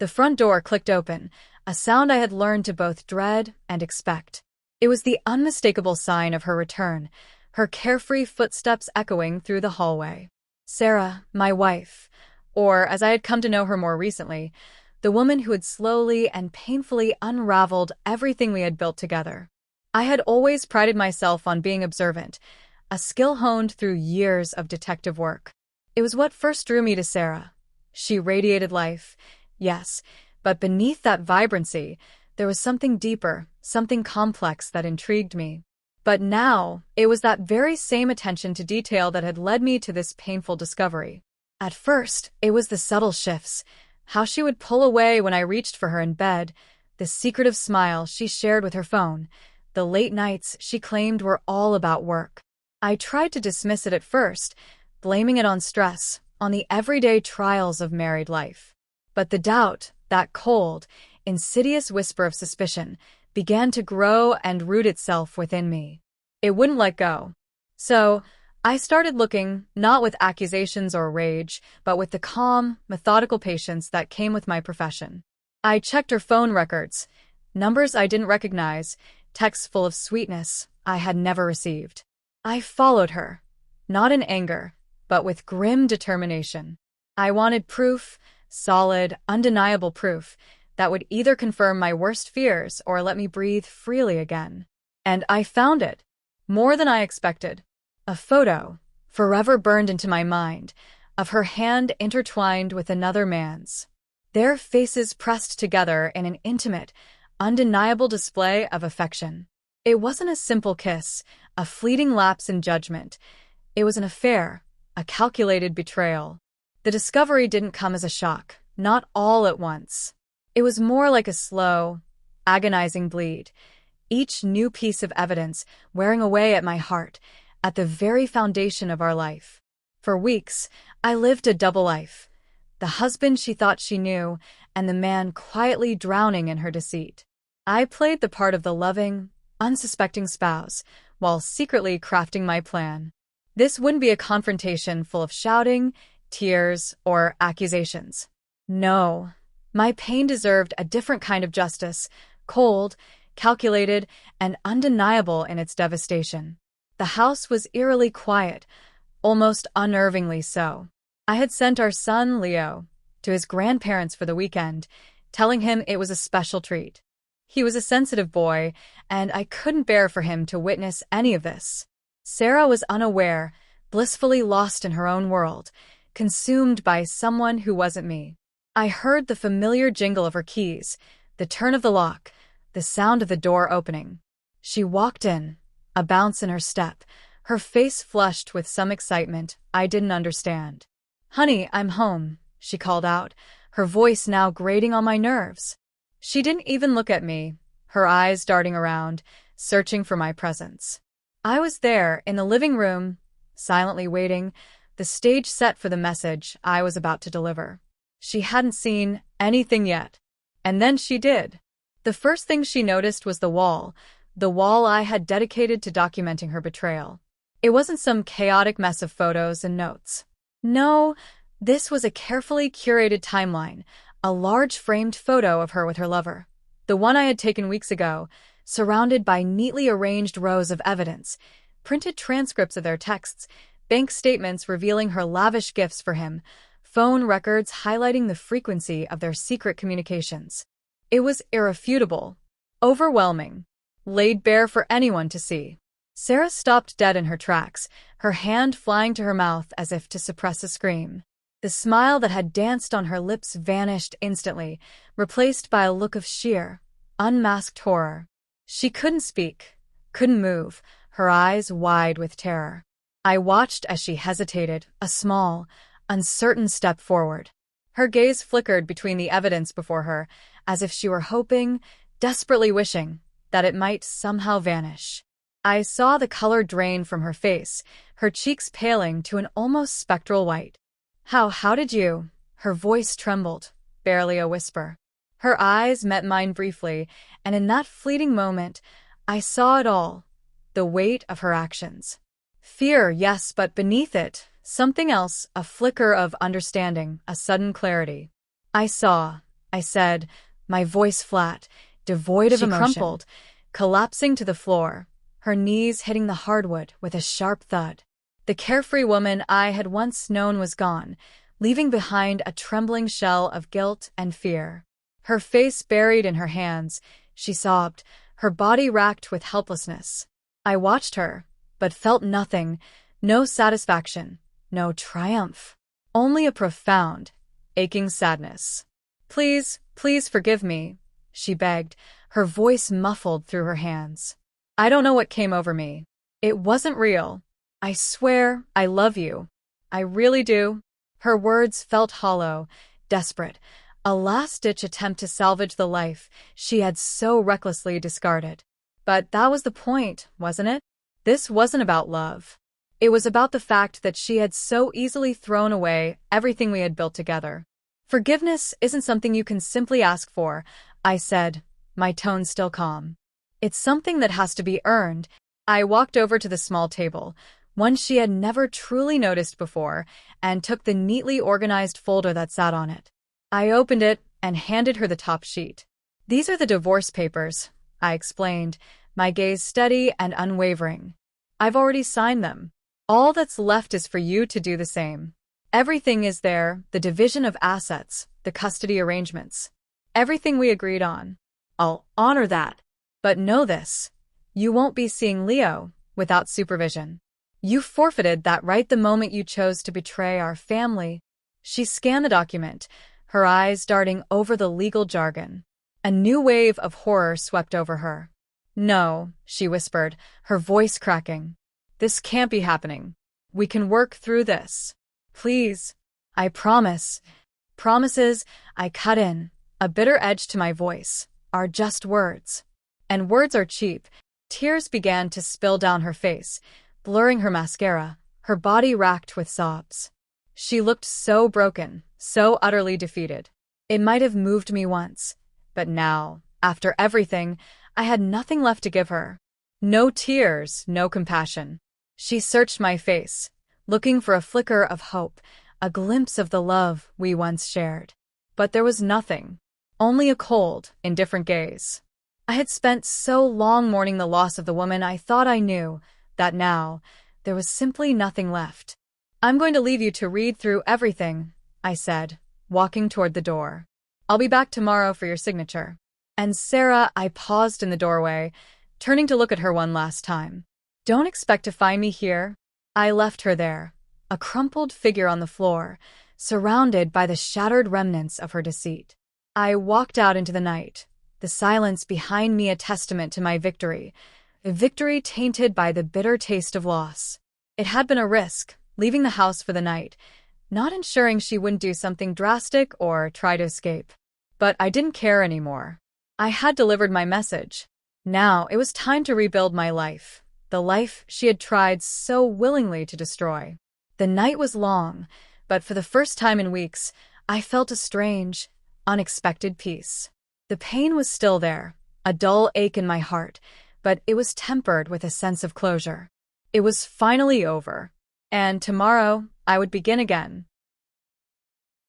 The front door clicked open, a sound I had learned to both dread and expect. It was the unmistakable sign of her return, her carefree footsteps echoing through the hallway. Sarah, my wife, or as I had come to know her more recently, the woman who had slowly and painfully unraveled everything we had built together. I had always prided myself on being observant, a skill honed through years of detective work. It was what first drew me to Sarah. She radiated life, yes, but beneath that vibrancy, there was something deeper, something complex that intrigued me. But now, it was that very same attention to detail that had led me to this painful discovery. At first, it was the subtle shifts, how she would pull away when I reached for her in bed, the secretive smile she shared with her phone, the late nights she claimed were all about work. I tried to dismiss it at first, blaming it on stress, on the everyday trials of married life. But the doubt, that cold, insidious whisper of suspicion, began to grow and root itself within me. It wouldn't let go. So, I started looking, not with accusations or rage, but with the calm, methodical patience that came with my profession. I checked her phone records, numbers I didn't recognize, texts full of sweetness I had never received. I followed her, not in anger, but with grim determination. I wanted proof, solid, undeniable proof, that would either confirm my worst fears or let me breathe freely again. And I found it. More than I expected. A photo, forever burned into my mind, of her hand intertwined with another man's. Their faces pressed together in an intimate, undeniable display of affection. It wasn't a simple kiss, a fleeting lapse in judgment. It was an affair, a calculated betrayal. The discovery didn't come as a shock, not all at once. It was more like a slow, agonizing bleed, each new piece of evidence wearing away at my heart, at the very foundation of our life. For weeks, I lived a double life, the husband she thought she knew, and the man quietly drowning in her deceit. I played the part of the loving, unsuspecting spouse, while secretly crafting my plan. This wouldn't be a confrontation full of shouting, tears, or accusations. No. My pain deserved a different kind of justice, cold, calculated, and undeniable in its devastation. The house was eerily quiet, almost unnervingly so. I had sent our son, Leo, to his grandparents for the weekend, telling him it was a special treat. He was a sensitive boy, and I couldn't bear for him to witness any of this. Sarah was unaware, blissfully lost in her own world, consumed by someone who wasn't me. I heard the familiar jingle of her keys, the turn of the lock, the sound of the door opening. She walked in, a bounce in her step, her face flushed with some excitement I didn't understand. "Honey, I'm home," she called out, her voice now grating on my nerves. She didn't even look at me, her eyes darting around, searching for my presence. I was there, in the living room, silently waiting, the stage set for the message I was about to deliver. She hadn't seen anything yet. And then she did. The first thing she noticed was the wall I had dedicated to documenting her betrayal. It wasn't some chaotic mess of photos and notes. No, this was a carefully curated timeline, a large framed photo of her with her lover. The one I had taken weeks ago, surrounded by neatly arranged rows of evidence, printed transcripts of their texts, bank statements revealing her lavish gifts for him, phone records highlighting the frequency of their secret communications. It was irrefutable, overwhelming, laid bare for anyone to see. Sarah stopped dead in her tracks, her hand flying to her mouth as if to suppress a scream. The smile that had danced on her lips vanished instantly, replaced by a look of sheer, unmasked horror. She couldn't speak, couldn't move, her eyes wide with terror. I watched as she hesitated, a small, uncertain step forward. Her gaze flickered between the evidence before her, as if she were hoping, desperately wishing, that it might somehow vanish. I saw the color drain from her face, her cheeks paling to an almost spectral white. How did you?" Her voice trembled, barely a whisper. Her eyes met mine briefly, and in that fleeting moment, I saw it all, the weight of her actions. Fear, yes, but beneath it, something else, a flicker of understanding, a sudden clarity. I saw, I said, my voice flat, devoid of emotion. She crumpled, collapsing to the floor, her knees hitting the hardwood with a sharp thud. The carefree woman I had once known was gone, leaving behind a trembling shell of guilt and fear. Her face buried in her hands, she sobbed, her body racked with helplessness. I watched her, but felt nothing, no satisfaction, no triumph. Only a profound, aching sadness. Please, please forgive me, she begged, her voice muffled through her hands. I don't know what came over me. It wasn't real. I swear I love you. I really do. Her words felt hollow, desperate, a last-ditch attempt to salvage the life she had so recklessly discarded. But that was the point, wasn't it? This wasn't about love. It was about the fact that she had so easily thrown away everything we had built together. Forgiveness isn't something you can simply ask for, I said, my tone still calm. It's something that has to be earned. I walked over to the small table, one she had never truly noticed before, and took the neatly organized folder that sat on it. I opened it and handed her the top sheet. These are the divorce papers, I explained, my gaze steady and unwavering. I've already signed them. All that's left is for you to do the same. Everything is there, the division of assets, the custody arrangements. Everything we agreed on. I'll honor that. But know this. You won't be seeing Leo without supervision. You forfeited that right the moment you chose to betray our family. She scanned the document, her eyes darting over the legal jargon. A new wave of horror swept over her. No, she whispered, her voice cracking. This can't be happening. We can work through this. Please. I promise. Promises, I cut in, a bitter edge to my voice, are just words. And words are cheap. Tears began to spill down her face, blurring her mascara, her body racked with sobs. She looked so broken, so utterly defeated. It might have moved me once, but now, after everything, I had nothing left to give her. No tears, no compassion. She searched my face, looking for a flicker of hope, a glimpse of the love we once shared. But there was nothing, only a cold, indifferent gaze. I had spent so long mourning the loss of the woman I thought I knew, that now, there was simply nothing left. I'm going to leave you to read through everything, I said, walking toward the door. I'll be back tomorrow for your signature. And Sarah, I paused in the doorway, turning to look at her one last time. Don't expect to find me here. I left her there, a crumpled figure on the floor, surrounded by the shattered remnants of her deceit. I walked out into the night, the silence behind me a testament to my victory, a victory tainted by the bitter taste of loss. It had been a risk, leaving the house for the night, not ensuring she wouldn't do something drastic or try to escape. But I didn't care anymore. I had delivered my message. Now it was time to rebuild my life, the life she had tried so willingly to destroy. The night was long, but for the first time in weeks, I felt a strange, unexpected peace. The pain was still there, a dull ache in my heart, but it was tempered with a sense of closure. It was finally over, and tomorrow I would begin again.